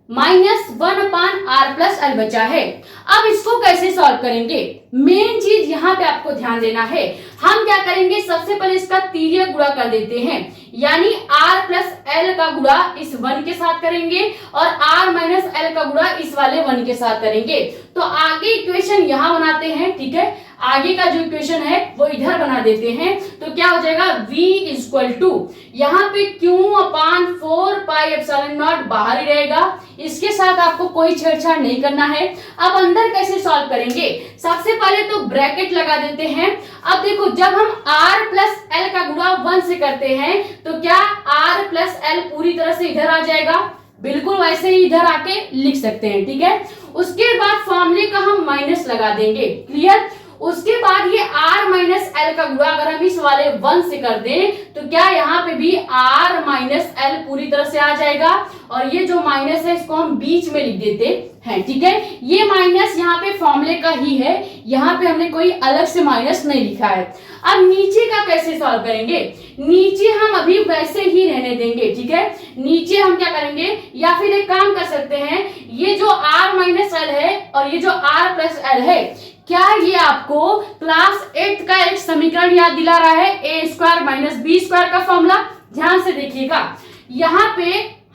minus 1/r plus L बचा है। अब इसको कैसे सॉल्व करेंगे, मेन चीज यहाँ पे आपको ध्यान देना है। हम क्या करेंगे, सबसे पहले इसका तिर्यक गुणा कर देते हैं, यानी r प्लस एल का गुणा इस 1 के साथ करेंगे और r माइनस एल का गुणा इस वाले 1 के साथ करेंगे। तो आगे इक्वेशन यहाँ बनाते हैं। ठीक है, आगे का जो इक्वेशन है वो इधर बना देते हैं। तो क्या हो जाएगा, V = यहाँ पे Q upon 4 pi epsilon not बाहर ही रहेगा, इसके साथ आपको कोई छेड़छाड़ नहीं करना है। अब अंदर कैसे सॉल्व करेंगे, सबसे पहले तो ब्रैकेट लगा देते हैं। अब देखो जब हम r प्लस एल का गुणा 1 से करते हैं तो क्या r प्लस एल पूरी तरह से इधर आ जाएगा, बिल्कुल वैसे ही इधर आके लिख सकते हैं। ठीक है, उसके बाद फॉर्मूले का हम माइनस लगा देंगे। क्लियर, उसके बाद ये r माइनस एल का गुणा अगर हम इस वाले 1 से कर दें तो क्या यहाँ पे भी r माइनस एल पूरी तरह से आ जाएगा, और ये जो माइनस है इसको हम बीच में लिख देते हैं। ठीक है, ये माइनस यहाँ पे फॉर्मूले का ही है, यहाँ पे हमने कोई अलग से माइनस नहीं लिखा है। अब नीचे का कैसे सॉल्व करेंगे, नीचे हम अभी वैसे ही रहने देंगे। ठीक है, नीचे हम क्या करेंगे, या फिर एक काम कर सकते हैं, ये जो r माइनस एल है और ये जो r प्लस एल है, क्या ये आपको क्लास 8 का एक समीकरण याद दिला रहा है, a² माइनस b² का फॉर्मूला। ध्यान से देखिएगा, यहाँ पे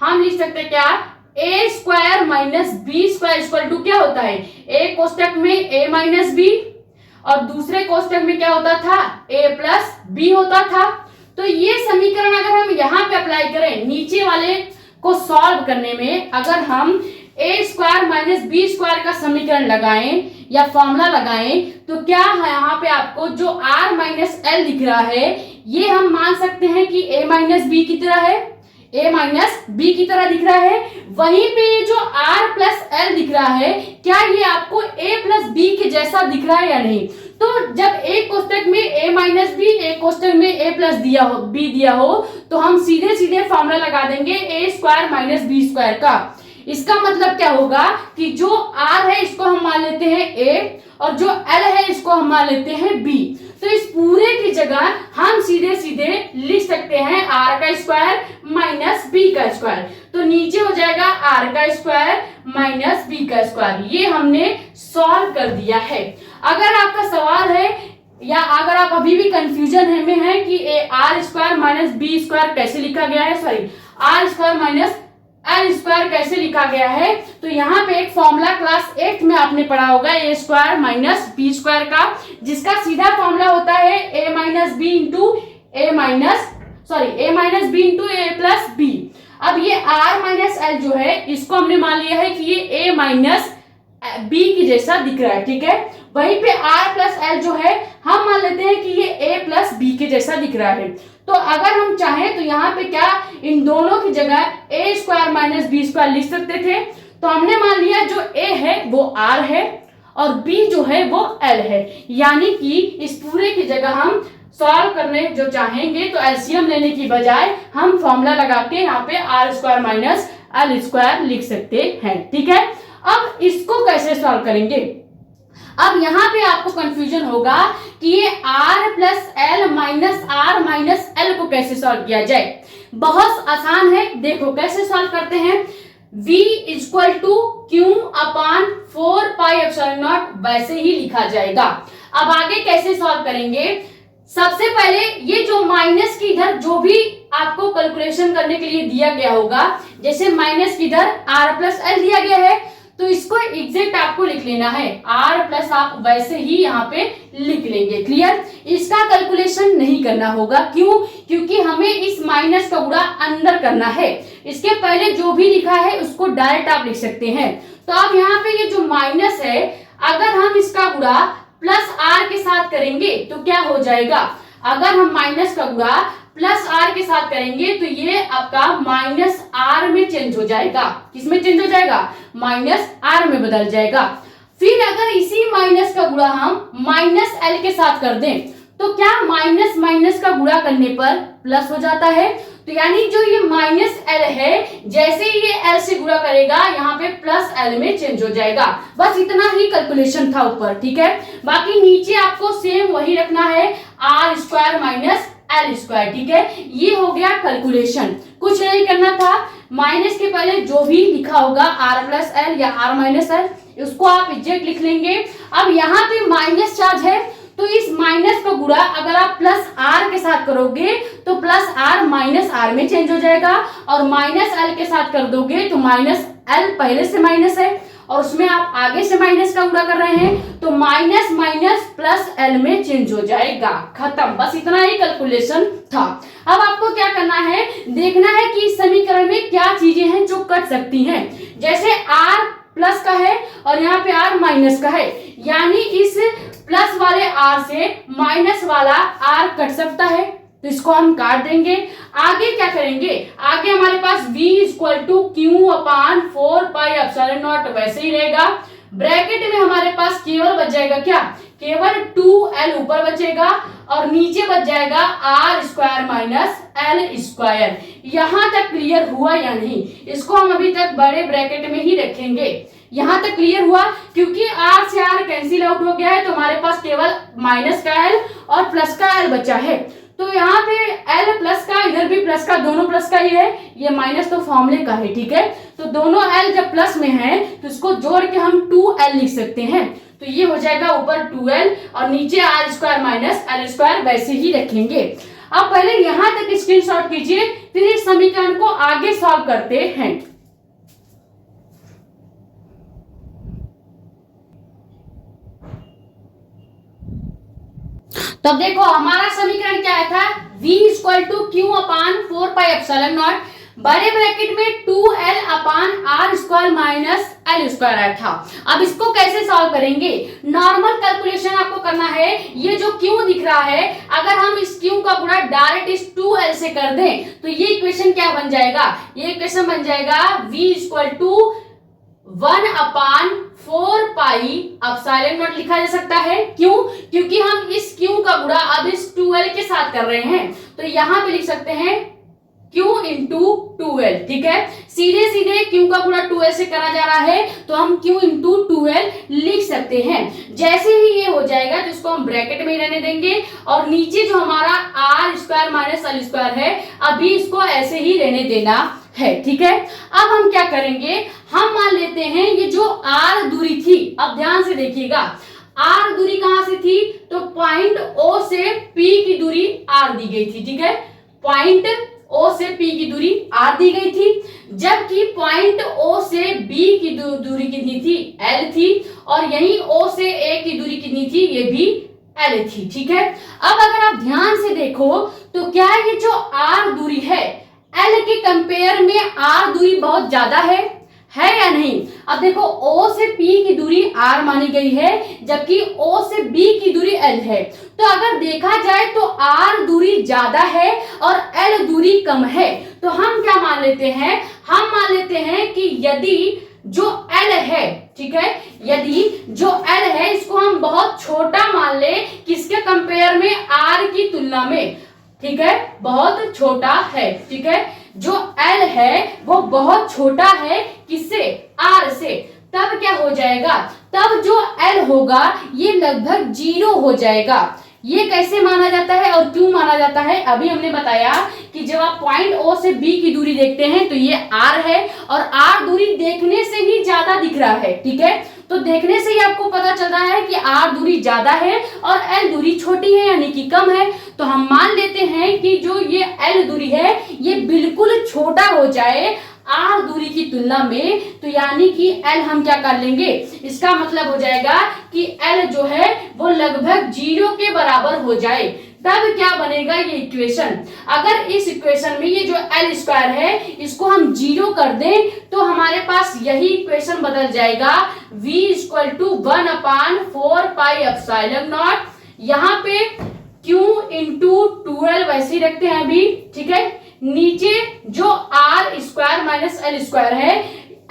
हम लिख सकते हैं क्या, a² माइनस b² क्या होता है, एक कोष्टक में a माइनस b और दूसरे कोष्टक में क्या होता था, a प्लस b होता था। तो ये समीकरण अगर हम यहाँ पे अप्लाई करें, नीचे वाले को सॉल्व करने में अगर हम a² माइनस b² का समीकरण लगाएं या फॉर्मूला लगाएं तो क्या है, यहाँ पे आपको जो r माइनस एल दिख रहा है ये हम मान सकते हैं कि a माइनस बी की तरह है। a माइनस बी की तरह दिख रहा है। वहीं पे ये जो r प्लस एल दिख रहा है, क्या ये आपको a प्लस बी के जैसा दिख रहा है या नहीं? तो जब एक कोष्टक में a माइनस बी, एक कोष्टक में a प्लस दिया हो, b दिया हो, तो हम सीधे सीधे फॉर्मूला लगा देंगे a square minus B square का। इसका मतलब क्या होगा कि जो r है इसको हम मान लेते हैं a और जो l है इसको हम मान लेते हैं b। तो इस पूरे की जगह हम सीधे सीधे लिख सकते हैं r का स्क्वायर माइनस b का स्क्वायर। तो नीचे हो जाएगा r का स्क्वायर माइनस b का स्क्वायर। ये हमने सॉल्व कर दिया है। अगर आपका सवाल है या अगर आप अभी भी कंफ्यूजन में है कि r square minus B square कैसे लिखा गया है, sorry r square minus L square कैसे लिखा गया है, तो यहाँ पे एक फॉर्मूला क्लास 8 में आपने पढ़ा होगा ए स्क्वायर माइनस बी स्क्वायर का, जिसका सीधा फॉर्मूला होता है ए माइनस बी इंटू ए माइनस बी इंटू ए प्लस बी। अब ये आर माइनस एल जो है इसको हमने मान लिया है कि ये ए माइनस बी की जैसा दिख रहा है, ठीक है। वहीं पे आर प्लस एल जो है हम मान लेते हैं कि ये ए प्लस बी के जैसा दिख रहा है। तो अगर हम चाहें तो यहाँ पे क्या इन दोनों की जगह ए स्क्वायर माइनस बी स्क्वायर लिख सकते थे। तो हमने मान लिया जो ए है वो आर है और बी जो है वो एल है, यानी कि इस पूरे की जगह हम सॉल्व करने जो चाहेंगे तो एलसीएम लेने की बजाय हम फॉर्मूला लगा के यहाँ पे R square minus L square लिख सकते हैं, ठीक है। अब इसको कैसे सॉल्व करेंगे? अब यहाँ पे आपको कंफ्यूजन होगा कि ये r plus L minus R minus L को कैसे सॉल्व किया जाए। बहुत आसान है, देखो कैसे सॉल्व करते हैं। v equal to Q upon 4 pi epsilon not वैसे ही लिखा जाएगा। अब आगे कैसे सॉल्व करेंगे? सबसे पहले ये जो माइनस की इधर जो भी आपको कैलकुलेशन करने के लिए दिया गया होगा, जैसे माइनस की इधर r प्लस एल दिया गया है तो इसको एग्जैक्ट आपको लिख लेना है, r प्लस आप वैसे ही यहाँ पे लिख लेंगे। क्लियर? इसका कैलकुलेशन नहीं करना होगा, क्यों? क्योंकि हमें इस माइनस का गुणा अंदर करना है। इसके पहले जो भी लिखा है उसको डायरेक्ट आप लिख सकते हैं। तो अब यहाँ पे ये जो माइनस है अगर हम इसका गुणा प्लस r के साथ करेंगे तो क्या हो जाएगा? अगर हम माइनस का गुणा प्लस r के साथ करेंगे तो ये आपका माइनस r में चेंज हो जाएगा। किसमें चेंज हो जाएगा? माइनस r में बदल जाएगा। फिर अगर इसी माइनस का गुणा हम माइनस l के साथ कर दें तो क्या माइनस माइनस का गुणा करने पर प्लस हो जाता है। तो यानी जो ये माइनस l है जैसे ही ये l से गुणा करेगा यहाँ पे प्लस l में चेंज हो जाएगा। बस इतना ही कैलकुलेशन था ऊपर, ठीक है। बाकी नीचे आपको सेम वही रखना है, R square minus L square, ठीक है। ये हो गया कैलकुलेशन, कुछ नहीं करना था। माइनस के पहले जो भी लिखा होगा आर प्लस एल या आर माइनस एल उसको आप एग्जैक्ट लिख लेंगे। अब यहाँ पे माइनस चार्ज है तो इस माइनस का गुणा अगर आप प्लस आर के साथ करोगे तो प्लस आर माइनस आर में चेंज हो जाएगा, और माइनस एल के साथ कर दोगे तो माइनस एल पहले से माइनस है और उसमें आप आगे से माइनस का गुणा कर रहे हैं तो माइनस माइनस प्लस एल में चेंज हो जाएगा। खत्म, बस इतना ही कैलकुलेशन था। अब आपको क्या करना है, देखना है कि इस समीकरण में क्या चीजें हैं जो कट सकती हैं। जैसे r प्लस का है और यहाँ पे r माइनस का है, यानी इस प्लस वाले r से माइनस वाला r कट सकता है तो इसको हम काट देंगे। आगे क्या करेंगे? आगे हमारे पास v equal to Q upon 4 pi epsilon not वैसे ही रहेगा। ब्रैकेट में हमारे पास केवल बच जाएगा क्या? केवल 2l ऊपर बचेगा और नीचे बच जाएगा r square minus L square. यहाँ तक क्लियर हुआ या नहीं? इसको हम अभी तक बड़े ब्रैकेट में ही रखेंगे। यहाँ तक क्लियर हुआ? क्योंकि r से r कैंसिल आउट हो गया है तो हमारे पास केवल माइनस का l और प्लस का l बचा है। तो यहाँ पे l प्लस का, इधर भी प्लस का, दोनों प्लस का ही है, ये माइनस तो फॉर्मूले का है, ठीक है। तो दोनों l जब प्लस में है तो इसको जोड़ के हम 2l लिख सकते हैं। तो ये हो जाएगा ऊपर 2l और नीचे r square minus L square वैसे ही रखेंगे। अब पहले यहाँ तक स्क्रीनशॉट कीजिए, फिर इस समीकरण को आगे सॉल्व करते हैं। तो देखो हमारा समीकरण क्या था, v equal to Q upon 4 pi epsilon not, बड़े ब्रैकेट में 2l upon r square minus L square आया था। अब इसको कैसे सॉल्व करेंगे? नॉर्मल कैलकुलेशन आपको करना है। ये जो क्यू दिख रहा है, अगर हम इस क्यू का गुणा डायरेक्ट इस 2l से कर दें तो ये इक्वेशन क्या बन जाएगा? ये इक्वेशन बन जाएगा v equal to 1/4 pi epsilon not लिखा जा सकता है। क्यों? क्योंकि हम इस क्यू का गुणा अब इस 2l के साथ कर रहे हैं, तो यहां पे लिख सकते हैं Q इंटू 2l। ठीक है, सीधे सीधे Q का गुणा 2l से करा जा रहा है, तो हम Q इंटू 2l लिख सकते हैं। जैसे ही ये हो जाएगा तो इसको हम ब्रैकेट में रहने देंगे, और नीचे जो हमारा r square minus l square है, अभी इसको ऐसे ही रहने देना है। ठीक है, अब हम क्या करेंगे, हम मान लेते हैं ये जो r दूरी थी, अब ध्यान से देखिएगा, r दूरी कहां से थी? तो पॉइंट O से P की दूरी r दी गई थी। ठीक है, पॉइंट O से P की दूरी r दी गई थी, जबकि पॉइंट O से B की दूरी कितनी थी? l थी, और यही O से A की दूरी कितनी थी? ये भी l थी। ठीक है, अब अगर आप ध्यान से देखो तो क्या ये जो r दूरी है, l के कंपेयर में r दूरी बहुत ज्यादा है या नहीं? अब देखो O से P की दूरी r मानी गई है, जबकि O से B की दूरी l है। तो अगर देखा जाए तो r दूरी ज्यादा है और l दूरी कम है, तो हम क्या मान लेते हैं? हम मान लेते हैं कि यदि जो l है, ठीक है, यदि जो l है इसको हम बहुत छोटा मान ले, किसके कंपेयर में? r की तुलना में। ठीक है, बहुत छोटा है। ठीक है, जो l है वो बहुत छोटा है किससे? r से। तब क्या हो जाएगा? तब जो l होगा ये लगभग 0 हो जाएगा। ये कैसे माना जाता है और क्यों माना जाता है? अभी हमने बताया कि जब आप पॉइंट O से B की दूरी देखते हैं तो ये r है, और r दूरी देखने से ही ज्यादा दिख रहा है। ठीक है, तो देखने से ही आपको पता चल रहा है कि r दूरी ज्यादा है और l दूरी छोटी है, यानी कि कम है। तो हम मान लेते हैं कि जो ये l दूरी है ये बिल्कुल छोटा हो जाए r दूरी की तुलना में, तो यानी कि l हम क्या कर लेंगे? इसका मतलब हो जाएगा कि l जो है वो लगभग 0 के बराबर हो जाए। तब क्या बनेगा ये इक्वेशन? अगर इस इक्वेशन में ये जो l स्क्वायर है इसको हम 0 कर दें तो हमारे पास यही इक्वेशन बदल जाएगा, v equal to 1/4 pi epsilon not. यहाँ पे Q इंटू 2l वैसे ही रखते हैं अभी। ठीक है, नीचे जो r square minus l square है,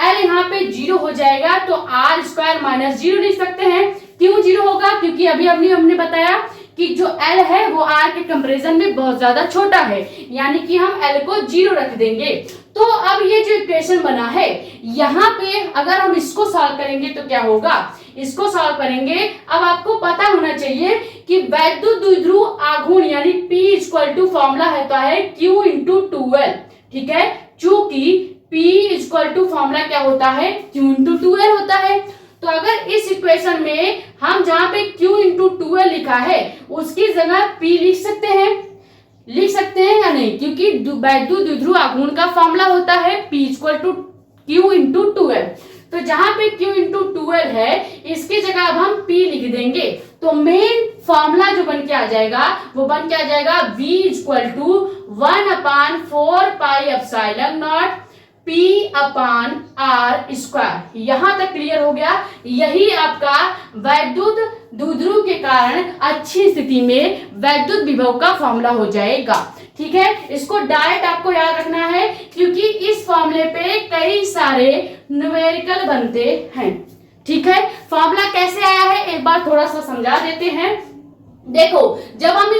l यहाँ पे 0 हो जाएगा, तो r स्क्वायर माइनस 0 लिख सकते हैं। क्यों 0 होगा? क्योंकि अभी हमने बताया कि जो l है वो r के कंपैरिजन में बहुत ज्यादा छोटा है, यानी कि हम l को 0 रख देंगे। तो अब ये जो इक्वेशन बना है, यहाँ पे अगर हम इसको सॉल्व करेंगे तो क्या होगा? इसको सॉल्व करेंगे, अब आपको पता होना चाहिए कि वैद्युत द्विध्रुव आघूर्ण यानी P इक्वल टू फॉर्मूला होता है Q इंटू 2l। ठीक है, चूंकि P इक्वल टू फॉर्मूला क्या होता है? Q इंटू 2l होता है। तो अगर इस इक्वेशन में हम जहां पे Q इंटू 2l लिखा है उसकी जगह P लिख सकते हैं या नहीं? क्योंकि वैद्युत द्विध्रुव आघूर्ण का फॉर्मूला होता है P equal to Q into 2l। तो जहां पे Q इंटू 2l है इसकी जगह अब हम P लिख देंगे, तो मेन फॉर्मूला जो बन के आ जाएगा वो बन के आ जाएगा V equal to 1/4 pi epsilon not P upon r square. यहां तक क्लियर हो गया? यही आपका वैद्युत द्विध्रुव के कारण अच्छी स्थिति में वैद्युत विभव का फॉर्मूला हो जाएगा। ठीक है, इसको डायरेक्ट आपको याद रखना है क्योंकि इस फॉर्मूले पे कई सारे न्यूमेरिकल बनते हैं। ठीक है, फॉर्मूला कैसे आया है एक बार थोड़ा सा समझा देते हैं। देखो, जब हम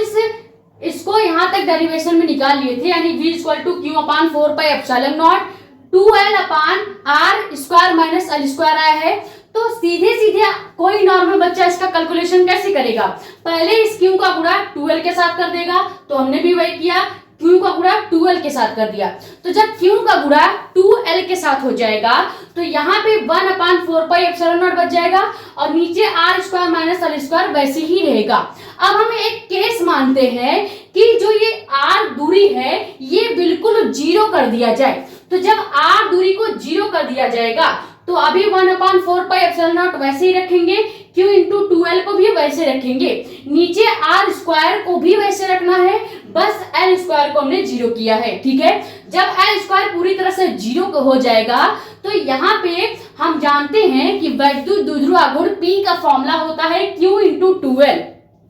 इसको यहां तक डेरिवेशन में निकाल लिए थे, यानी v equal to Q upon 4 pi epsilon not 2l upon r square minus l square आया है, तो सीधे सीधे कोई नॉर्मल बच्चा इसका कैलकुलेशन कैसे करेगा? पहले इस Q का गुणा 2l के साथ कर देगा, तो हमने भी वही किया, Q का गुणा 2l के साथ कर दिया। तो जब Q का गुणा 2l के साथ हो जाएगा तो यहाँ पे 1/4 पाई एप्सिलॉन नॉट बच जाएगा, और नीचे r square minus l square वैसे ही रहेगा। अब हम एक केस मानते हैं कि जो ये r दूरी है ये बिल्कुल 0 कर दिया जाए। तो जब r दूरी को 0 कर दिया जाएगा तो अभी 1/4 पाई एप्सिलॉन नॉट वैसे ही रखेंगे, q इंटू 12 को भी वैसे रखेंगे, नीचे आर स्क्वायर को भी वैसे रखना है, बस एल स्क्वायर को हमने 0 किया है। ठीक है, जब एल स्क्वायर पूरी तरह से 0 हो जाएगा तो यहाँ पे हम जानते हैं कि वैद्युत द्विध्रुव आघूर्ण P का फॉर्मूला होता है q इंटू 12।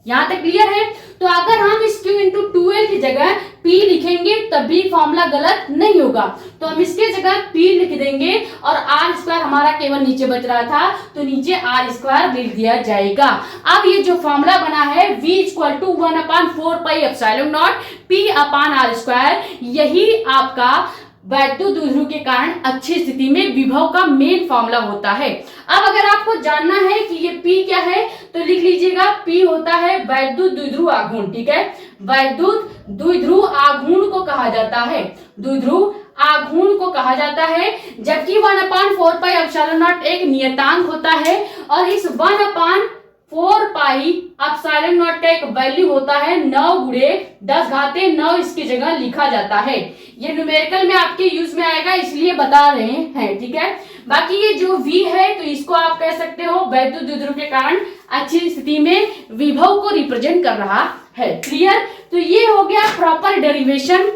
यहाँ तक क्लियर है? तो अगर हम इस q इंटू 12 की जगह P लिखेंगे तब भी फॉर्मूला गलत नहीं होगा, तो हम इसके जगह P लिख देंगे और आर स्क्वायर हमारा केवल नीचे बच रहा था तो नीचे आर स्क्वायर लिख दिया जाएगा। अब ये जो फॉर्मूला बना है V equal to 1/4πε0 P upon r square, यही आपका वैद्युत द्विध्रुव के कारण अच्छी स्थिति में विभव का मेन फॉर्मूला होता है। अब अगर आपको जानना है कि ये P क्या है तो लिख लीजिएगा, P होता है वैद्युत द्विध्रुव आघूर्ण। ठीक है, वैद्युत द्विध्रुव आघूर्ण को कहा जाता है, द्विध्रुव आघूर्ण को कहा जाता है, जबकि 1/4πε0 एक नियतांक होता है और इस 1/4πε0 का एक वैल्यू होता है 9×10⁹ इसकी जगह लिखा जाता है। ये न्यूमेरिकल में आपके यूज में आएगा इसलिए बता रहे हैं। ठीक है, बाकी ये जो V है तो इसको आप कह सकते हो वैद्युत द्विध्रुव के कारण अच्छी स्थिति में विभव को रिप्रेजेंट कर रहा है। क्लियर? तो ये हो गया प्रॉपर डेरिवेशन।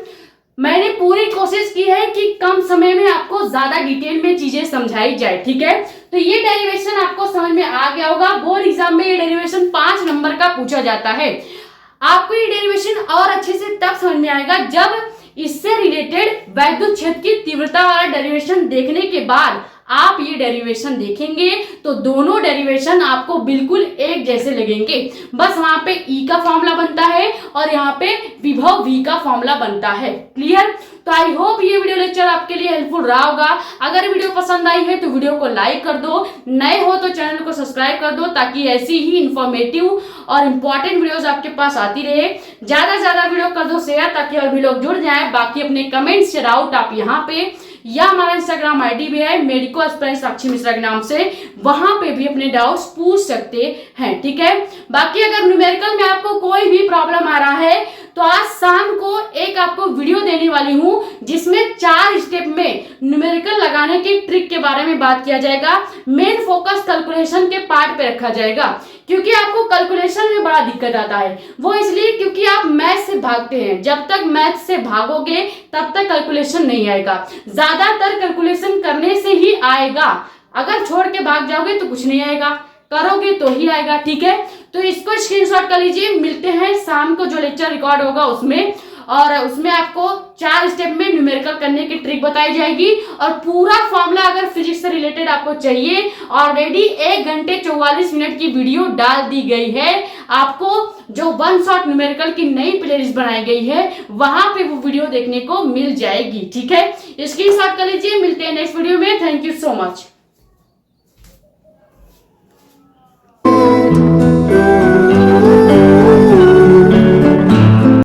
मैंने पूरी कोशिश की है कि कम समय में आपको ज्यादा डिटेल में चीजें समझाई जाए। ठीक है, तो ये डेरिवेशन आपको समझ में आ गया होगा। बोर्ड एग्जाम में ये डेरिवेशन 5 नंबर का पूछा जाता है। आपको ये डेरिवेशन और अच्छे से तब समझ में आएगा जब इससे रिलेटेड वैद्युत क्षेत्र की तीव्रता वाला डेरिवेशन देखने के बाद आप ये डेरिवेशन देखेंगे तो दोनों डेरिवेशन आपको बिल्कुल एक जैसे लगेंगे, बस वहां पे E का फॉर्मूला बनता है और यहाँ पे विभव V का फॉर्मूला बनता है। क्लियर? तो आई होप ये वीडियो लेक्चर आपके लिए हेल्पफुल रहा होगा। अगर वीडियो पसंद आई है तो वीडियो को लाइक कर दो, नए हो तो चैनल को सब्सक्राइब कर दो ताकि ऐसी ही इंफॉर्मेटिव और इम्पोर्टेंट वीडियोस आपके पास आती रहे। ज्यादा से ज्यादा वीडियो कर दो शेयर ताकि और भी लोग जुड़ जाएं। बाकी अपने कमेंट्स से डाउट आप यहाँ पे या हमारा इंस्टाग्राम आईडी भी है मेडिको एस्पिरेंट साक्षी मिश्रा के नाम से, वहां पे भी अपने डाउट्स पूछ सकते हैं। ठीक है, बाकी अगर न्यूमेरिकल में आपको कोई भी प्रॉब्लम आ रहा है तो आज शाम को एक आपको वीडियो देने वाली हूं जिसमें 4 स्टेप में न्यूमेरिकल लगाने की ट्रिक के बारे में बात किया जाएगा। मेन फोकस कैलकुलेशन के पार्ट पे रखा जाएगा क्योंकि आपको कैलकुलेशन में बड़ा दिक्कत आता है, वो इसलिए क्योंकि आप मैथ से भागते हैं। जब तक मैथ से भागोगे तब तक कैलकुलेशन नहीं आएगा, ज्यादातर कैलकुलेशन करने से ही आएगा। अगर छोड़ के भाग जाओगे तो कुछ नहीं आएगा, करोगे तो ही आएगा। ठीक है, तो इसको स्क्रीनशॉट कर लीजिए। मिलते हैं शाम को जो लेक्चर रिकॉर्ड होगा उसमें, और उसमें आपको 4 स्टेप में न्यूमेरिकल करने की ट्रिक बताई जाएगी और पूरा फॉर्मूला अगर फिजिक्स से रिलेटेड आपको चाहिए ऑलरेडी 1 घंटे 44 मिनट की वीडियो डाल दी गई है। आपको जो 1 शॉट न्यूमेरिकल की नई प्लेलिस्ट बनाई गई है वहां पे वो वीडियो देखने को मिल जाएगी। ठीक है, स्क्रीनशॉट कर लीजिए। मिलते हैं नेक्स्ट वीडियो में। Thank you so much.